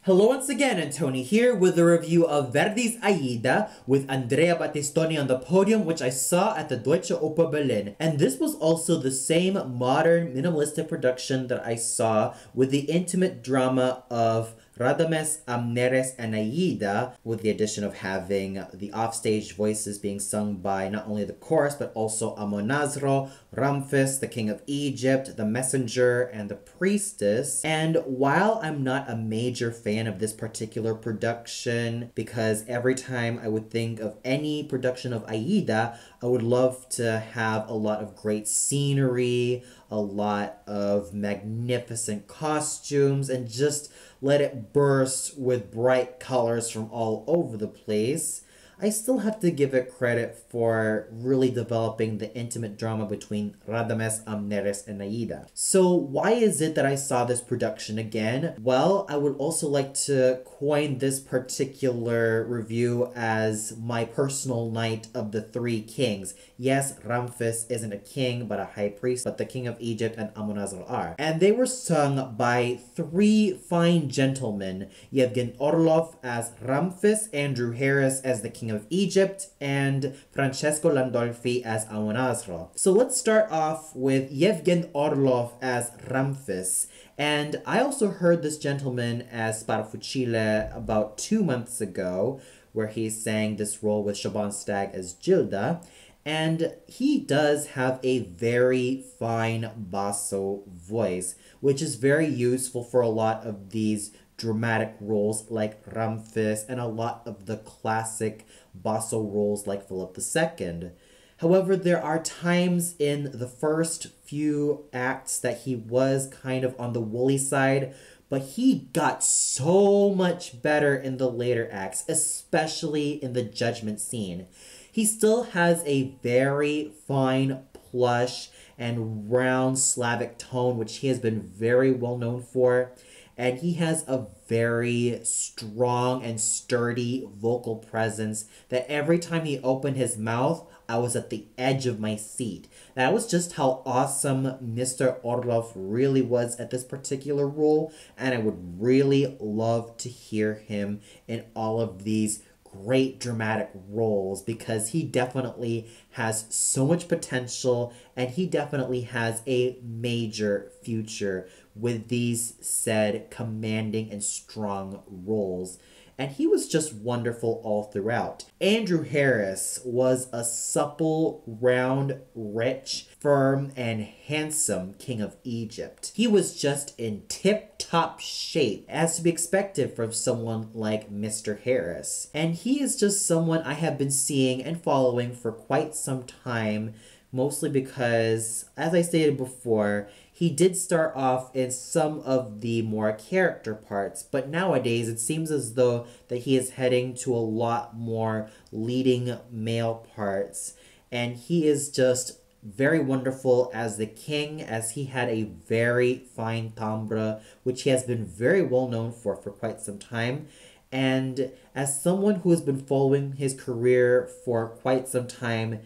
Hello once again, Antoni here with a review of Verdi's Aida with Andrea Battistoni on the podium, which I saw at the Deutsche Oper Berlin. And this was also the same modern minimalistic production that I saw with the intimate drama of Radames, Amneres, and Aida, with the addition of having the offstage voices being sung by not only the chorus, but also Amonasro, Ramfis, the king of Egypt, the messenger, and the priestess. And while I'm not a major fan of this particular production, because every time I would think of any production of Aida, I would love to have a lot of great scenery, a lot of magnificent costumes, and just let it burst with bright colors from all over the place. I still have to give it credit for really developing the intimate drama between Radames, Amneres, and Aida. So why is it that I saw this production again? Well, I would also like to coin this particular review as my personal night of the three kings. Yes, Ramfis isn't a king, but a high priest, but the king of Egypt and Amonasro are. And they were sung by three fine gentlemen, Ievgen Orlov as Ramfis, Andrew Harris as the king of Egypt, and Francesco Landolfi as Amonasro. So let's start off with Ievgen Orlov as Ramfis. And I also heard this gentleman as Sparfucile about 2 months ago, where he sang this role with Shaban Stagg as Gilda. And he does have a very fine basso voice, which is very useful for a lot of these dramatic roles like Ramfis and a lot of the classic basso roles like Philip II. However, there are times in the first few acts that he was kind of on the woolly side, but he got so much better in the later acts, especially in the judgment scene. He still has a very fine, plush, and round Slavic tone, which he has been very well known for. And he has a very strong and sturdy vocal presence that every time he opened his mouth, I was at the edge of my seat. That was just how awesome Mr. Orlov really was at this particular role, and I would really love to hear him in all of these great dramatic roles, because he definitely has so much potential and he definitely has a major future with these said commanding and strong roles. And he was just wonderful all throughout. Andrew Harris was a supple, round, rich, firm, and handsome king of Egypt. He was just in tip-top shape, as to be expected from someone like Mr. Harris. And he is just someone I have been seeing and following for quite some time, mostly because, as I stated before, he did start off in some of the more character parts, but nowadays it seems as though that he is heading to a lot more leading male parts, and he is just very wonderful as the king, as he had a very fine timbre, which he has been very well known for quite some time. And as someone who has been following his career for quite some time,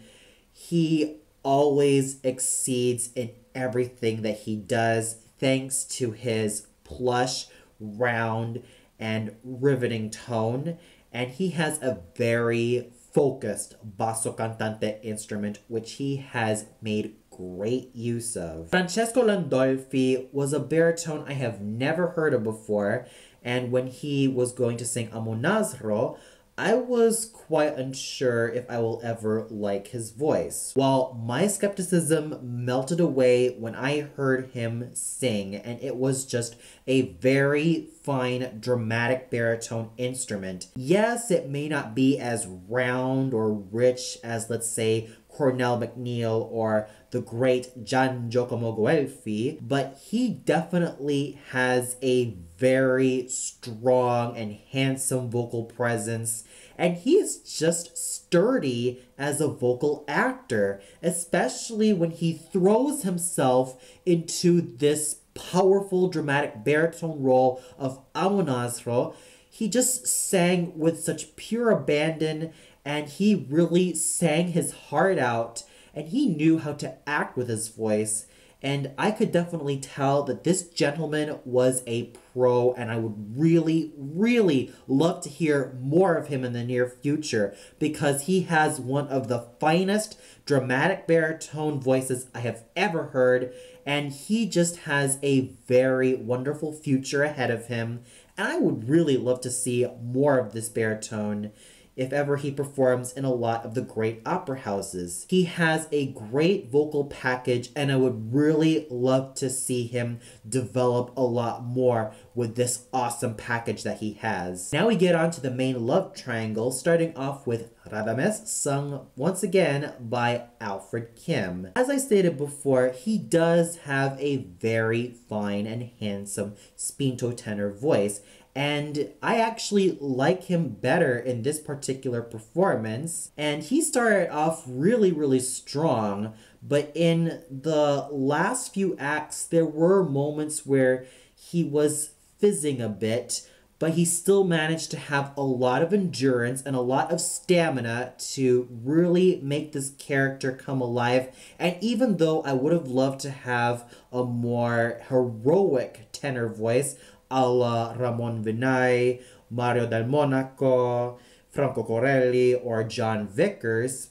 he always exceeds in everything that he does, thanks to his plush, round, and riveting tone. And he has a very focused basso cantante instrument, which he has made great use of. Francesco Landolfi was a baritone I have never heard of before, and when he was going to sing Amonasro, I was quite unsure if I will ever like his voice. While my skepticism melted away when I heard him sing, and it was just a very fine, dramatic baritone instrument. Yes, it may not be as round or rich as, let's say, Cornell McNeil or the great Gian Giacomo Guelfi, but he definitely has a very strong and handsome vocal presence, and he is just sturdy as a vocal actor, especially when he throws himself into this powerful dramatic baritone role of Amonasro. He just sang with such pure abandon, and he really sang his heart out, and he knew how to act with his voice. And I could definitely tell that this gentleman was a pro, and I would really, really love to hear more of him in the near future because he has one of the finest dramatic baritone voices I have ever heard, and he just has a very wonderful future ahead of him. And I would really love to see more of this baritone if ever he performs in a lot of the great opera houses. He has a great vocal package, and I would really love to see him develop a lot more with this awesome package that he has. Now we get on to the main love triangle, starting off with Radames, sung once again by Alfred Kim. As I stated before, he does have a very fine and handsome spinto tenor voice, and I actually like him better in this particular performance. And he started off really, really strong, but in the last few acts, there were moments where he was fizzing a bit, but he still managed to have a lot of endurance and a lot of stamina to really make this character come alive. And even though I would have loved to have a more heroic tenor voice, a la Ramon Vinay, Mario Del Monaco, Franco Corelli, or John Vickers,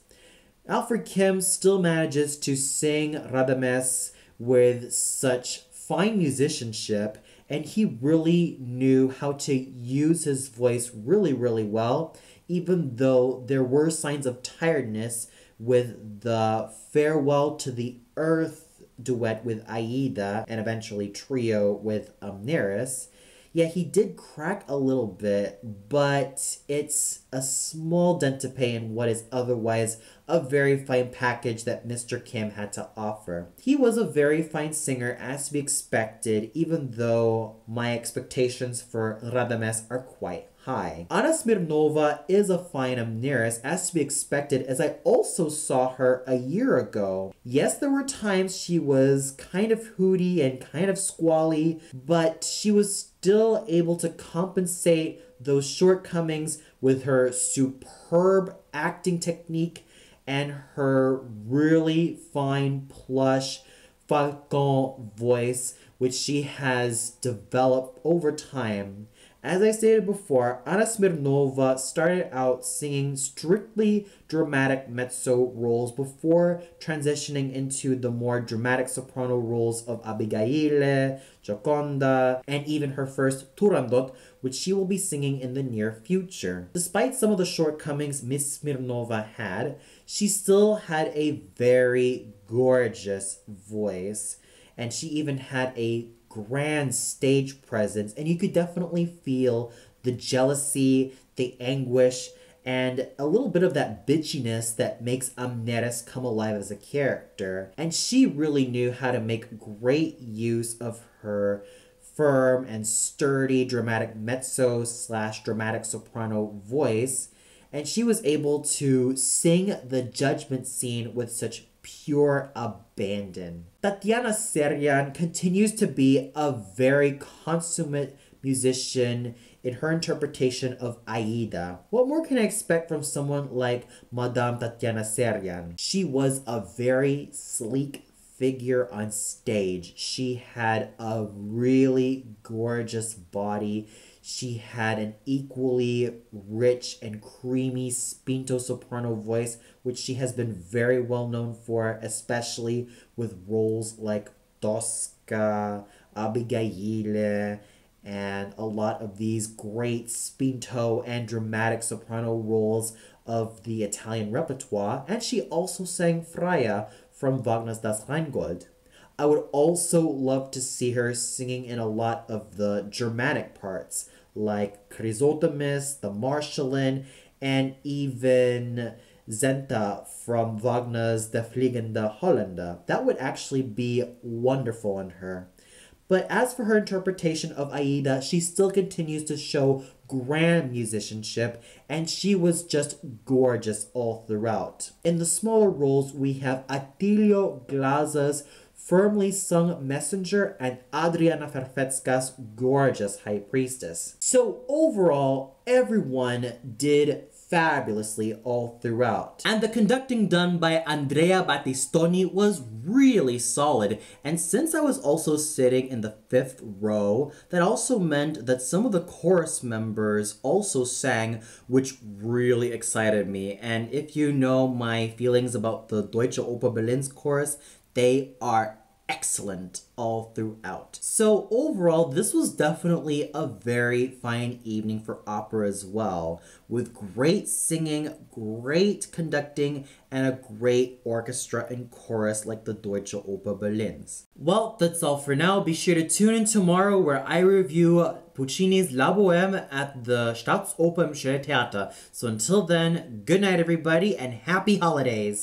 Alfred Kim still manages to sing Radames with such fine musicianship, and he really knew how to use his voice really, really well, even though there were signs of tiredness with the Farewell to the Earth duet with Aida and eventually trio with Amneris. Yeah, he did crack a little bit, but it's a small dent to pay in what is otherwise a very fine package that Mr. Kim had to offer. He was a very fine singer as to be expected, even though my expectations for Radames are quite high. Anna Smirnova is a fine Amneris as to be expected, as I also saw her a year ago. Yes, there were times she was kind of hooty and kind of squally, but she was still able to compensate those shortcomings with her superb acting technique and her really fine, plush, falcon voice, which she has developed over time. As I stated before, Anna Smirnova started out singing strictly dramatic mezzo roles before transitioning into the more dramatic soprano roles of Abigail, Gioconda, and even her first Turandot, which she will be singing in the near future. Despite some of the shortcomings Miss Smirnova had, she still had a very gorgeous voice, and she even had a grand stage presence, and you could definitely feel the jealousy, the anguish, and a little bit of that bitchiness that makes Amneris come alive as a character. And she really knew how to make great use of her firm and sturdy dramatic mezzo / dramatic soprano voice, and she was able to sing the judgment scene with such pure abandon. Tatiana Serian continues to be a very consummate musician in her interpretation of Aida. What more can I expect from someone like Madame Tatiana Serian? She was a very sleek figure on stage. She had a really gorgeous body. She had an equally rich and creamy spinto soprano voice, which she has been very well known for, especially with roles like Tosca, Abigail, and a lot of these great spinto and dramatic soprano roles of the Italian repertoire. And she also sang Freya from Wagner's Das Rheingold. I would also love to see her singing in a lot of the dramatic parts, like Chrysothemis, the Marschallin, and even Zenta from Wagner's Der Fliegende Holländer. That would actually be wonderful in her. But as for her interpretation of Aida, she still continues to show grand musicianship, and she was just gorgeous all throughout. In the smaller roles, we have Attilio Glaza's firmly sung Messenger and Adriana Ferfecka's gorgeous High Priestess. So overall, everyone did fabulously all throughout. And the conducting done by Andrea Battistoni was really solid, and since I was also sitting in the 5th row, that also meant that some of the chorus members also sang, which really excited me. And if you know my feelings about the Deutsche Oper Berlin's chorus, they are excellent all throughout. So overall, this was definitely a very fine evening for opera as well, with great singing, great conducting, and a great orchestra and chorus like the Deutsche Oper Berlin's. Well, that's all for now. Be sure to tune in tomorrow where I review Puccini's La Bohème at the Staatsoper im Theater. So until then, good night everybody and happy holidays!